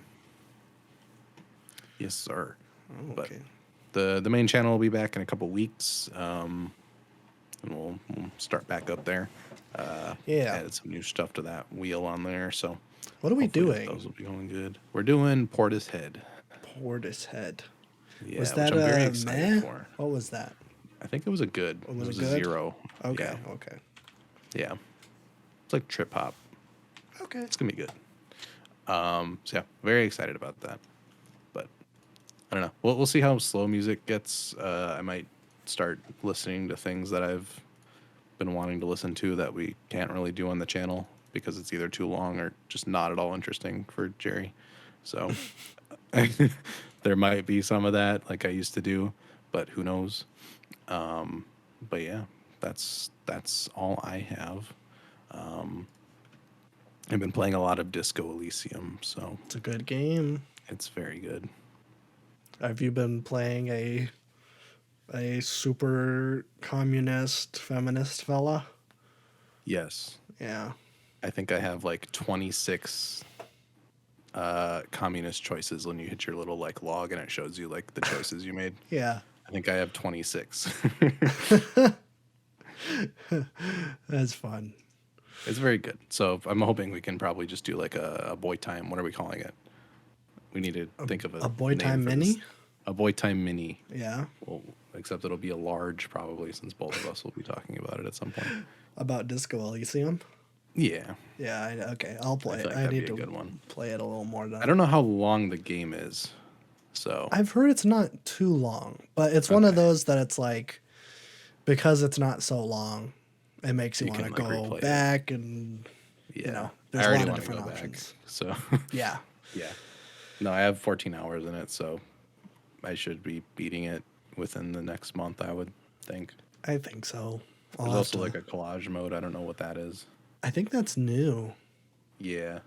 Yes, sir. Oh, But okay. the main channel will be back in a couple weeks, and we'll start back up there. Yeah. Added some new stuff to that wheel on there, so What are we hopefully doing? those will be going good. We're doing Portishead. Portishead. Yeah, Was that which I'm very a excited meh? for. What was that? I think it was a good. Was it it was a good? 0. Okay. Yeah, Okay. yeah. It's like trip hop. Okay. It's gonna be good. So yeah, very excited about that. But I don't know. We'll see how slow music gets. I might start listening to things that I've been wanting to listen to that we can't really do on the channel because it's either too long or just not at all interesting for Jerry. So there might be some of that like I used to do, but who knows? But yeah, that's all I have. I've been playing a lot of Disco Elysium, so It's a good game. it's very good. Have you been playing a A super communist feminist fella. Yes. Yeah. I think I have like 26 communist choices when you hit your little like log and it shows you like the choices you made. Yeah. I think I have 26. That's fun. It's very good. So I'm hoping we can probably just do like a boy time. What are we calling it? We need to think of a A boy name time for this. mini? A boy time mini. Yeah. Well, except it'll be a large probably since both of us will be talking about it at some point. About Disco Elysium? Yeah, Yeah, okay. I'll I play feel it. like I that'd need be a to good one. play it a little more I then. don't know how long the game is. So, I've heard it's not too long, but it's one of okay. those that it's like, because it's not so long, it makes you You want to can like go replay it. back and, Yeah. I there's a already lot of want to different go back. options. So, Yeah, yeah. No, I have 14 hours in it, so I should be beating it within the next month, I would think. I think so. There's also like a collage mode. I don't know what that is. I think that's new. Yeah.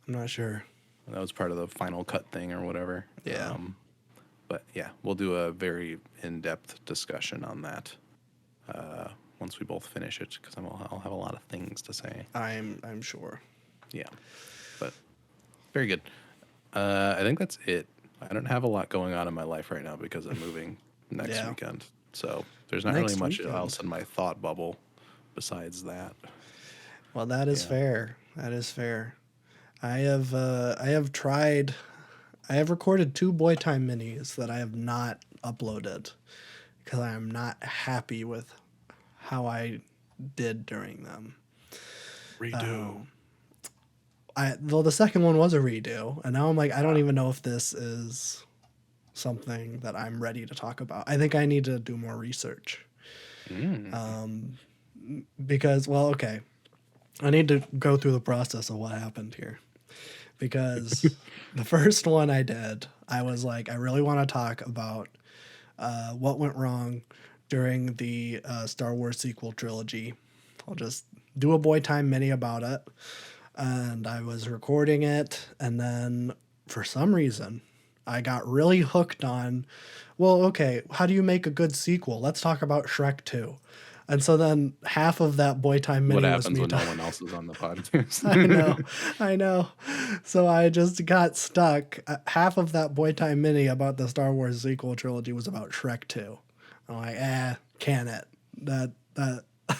I'm not sure. That was part of the Final Cut thing or whatever. Yeah. But yeah, we'll do a very in-depth discussion on that once we both finish it, because I'll have a lot of things to say. I'm sure. Yeah, but very good. I think that's it. I don't have a lot going on in my life right now because I'm moving next Yeah. weekend. So there's not Next really much weekend. else in my thought bubble besides that. Well, that is Yeah. fair. That is fair. I have tried. I have recorded 2 Boy Time minis that I have not uploaded because I am not happy with how I did during them. Redo. Though the second one was a redo, and now I'm like, I don't even know if this is something that I'm ready to talk about. I think I need to do more research because, well, okay, I need to go through the process of what happened here because the first one I did, I was like, I really want to talk about what went wrong during the Star Wars sequel trilogy. I'll just do a Boy Time mini about it. And I was recording it, and then for some reason, I got really hooked on, well, okay, how do you make a good sequel? Let's talk about Shrek 2. And so then half of that Boy Time What mini was happens me when no talking. one else is on the podcast? I know. So I just got stuck. Half of that Boy Time mini about the Star Wars sequel trilogy was about Shrek 2. I'm like, can it? That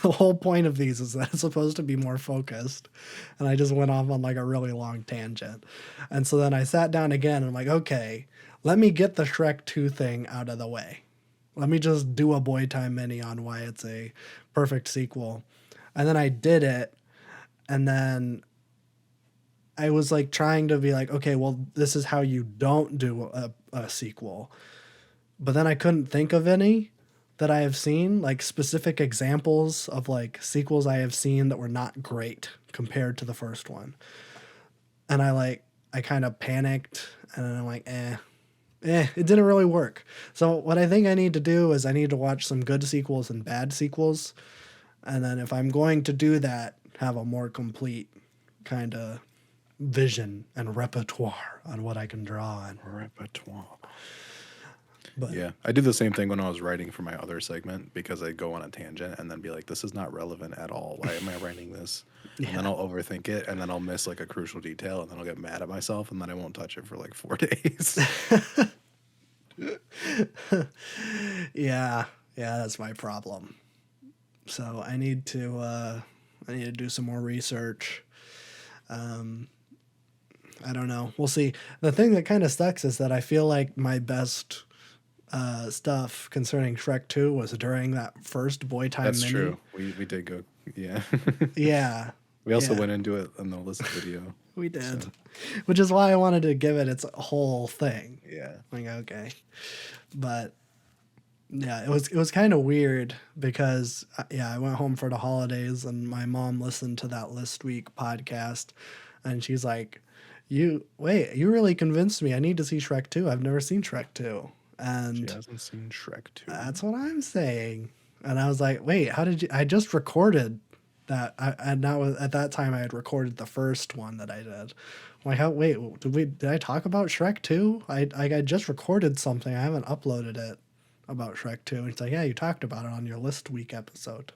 the whole point of these is that it's supposed to be more focused. And I just went off on like a really long tangent. And so then I sat down again and I'm like, okay, let me get the Shrek 2 thing out of the way. Let me just do a Boy Time mini on why it's a perfect sequel. And then I did it. And then I was like trying to be like, okay, well, this is how you don't do a sequel. But then I couldn't think of any that I have seen, like specific examples of like sequels I have seen that were not great compared to the first one. And I kind of panicked and I'm like, it didn't really work. So what I think I need to do is I need to watch some good sequels and bad sequels. And then if I'm going to do that, have a more complete kind of vision and repertoire on what I can draw on. Repertoire. But Yeah, I did the same thing when I was writing for my other segment because I'd go on a tangent and then be like, this is not relevant at all. Why am I writing this? And then I'll overthink it and then I'll miss like a crucial detail and then I'll get mad at myself and then I won't touch it for like 4 days. yeah, that's my problem. So I need to do some more research. I don't know. We'll see. The thing that kind of sucks is that I feel like my best stuff concerning Shrek 2 was during that first Boy Time That's mini. true. We did go, yeah. Yeah. We also yeah, went into it on the list video. we did. So, Which is why I wanted to give it its whole thing. yeah. Like, okay. But yeah, it was kind of weird because I went home for the holidays and my mom listened to that List Week podcast and she's like, you really convinced me. I need to see Shrek 2. I've never seen Shrek 2. And She hasn't seen Shrek 2. that's what I'm saying. And I was like, wait, how did you? I just recorded that. And that was at that time I had recorded the first one that I did. I'm like, how? Wait, did I talk about Shrek 2? I just recorded something. I haven't uploaded it. about Shrek 2. And it's like, yeah, you talked about it on your list week episode.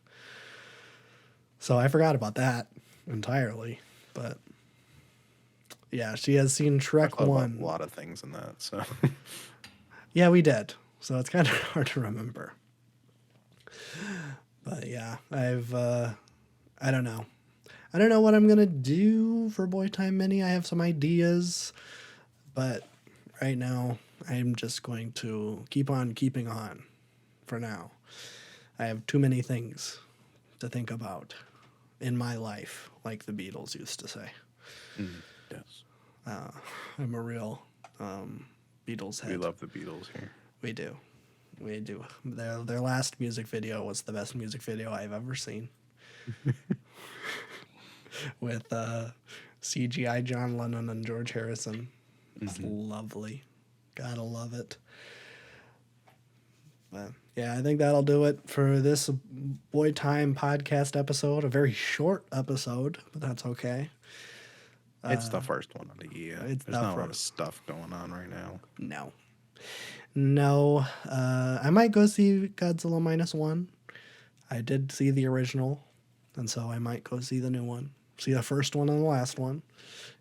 So I forgot about that entirely. But yeah, she has seen I Shrek thought about 1. a lot of things in that. So Yeah, we did. So it's kind of hard to remember. But yeah, I don't know. I don't know what I'm going to do for Boy Time Mini. I have some ideas, but right now I'm just going to keep on keeping on for now. I have too many things to think about in my life, like the Beatles used to say. yes, I'm a real Beatles head. we love the Beatles here. We do. We do. Their last music video was the best music video I've ever seen. With CGI John Lennon and George Harrison. It's lovely. Gotta love it. But yeah, I think that'll do it for this Boy Time podcast episode. A very short episode, but that's okay. It's the first one of the year. It's There's the not a lot of first. stuff going on right now. No. I might go see Godzilla -1. I did see the original, and so I might go see the new one. See the first one and the last one,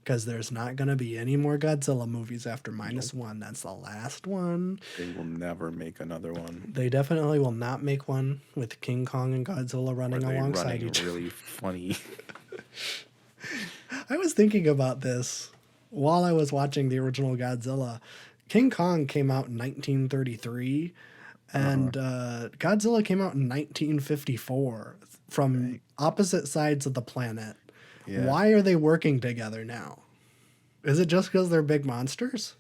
because there's not going to be any more Godzilla movies after -1. That's the last one. They will never make another one. They definitely will not make one with King Kong and Godzilla running alongside each other. Really funny. I was thinking about this while I was watching the original Godzilla. King Kong came out in 1933, and Godzilla came out in 1954 from opposite sides of the planet. Yeah. Why are they working together now? Is it just because they're big monsters?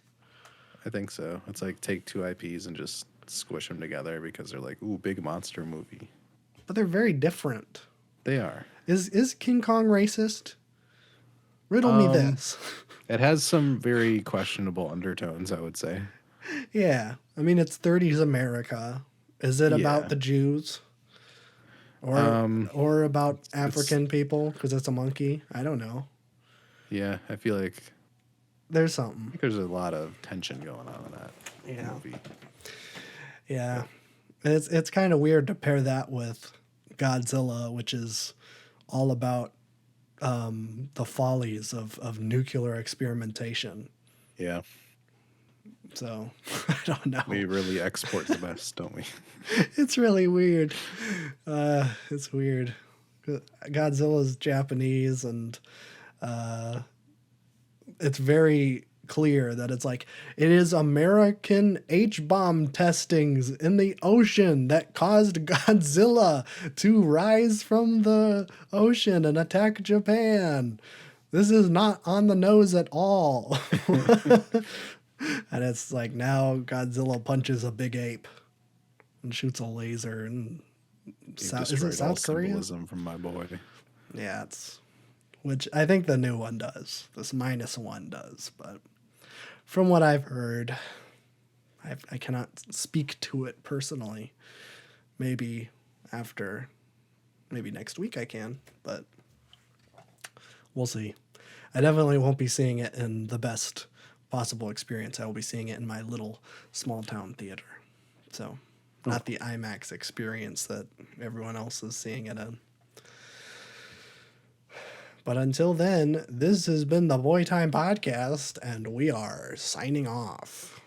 I think so. It's like take two IPs and just squish them together because they're like, ooh, big monster movie. But they're very different. They are. Is King Kong racist? Riddle me this. It has some very questionable undertones, I would say. Yeah. I mean, it's 30s America. Is it Yeah. about the Jews? Or about African people because it's a monkey? I don't know. Yeah, I feel like There's something. there's a lot of tension going on in that Yeah. movie. Yeah. It's kind of weird to pair that with Godzilla, which is all about the follies of nuclear experimentation. Yeah, So I don't know. we really export the best, don't we? It's really weird. It's weird. Godzilla's Japanese, and it's very clear that it's like it is American H-bomb testings in the ocean that caused Godzilla to rise from the ocean and attack Japan. This is not on the nose at all. And it's like now Godzilla punches a big ape and shoots a laser and You've is it destroyed all South Korea? symbolism from my boy. Yeah, which I think the new one does. This -1 does, but from what I've heard, I cannot speak to it personally. Maybe next week I can, but we'll see. I definitely won't be seeing it in the best possible experience. I will be seeing it in my little small town theater. So, not the IMAX experience that everyone else is seeing it in. But until then, this has been the Boy Time Podcast, and we are signing off.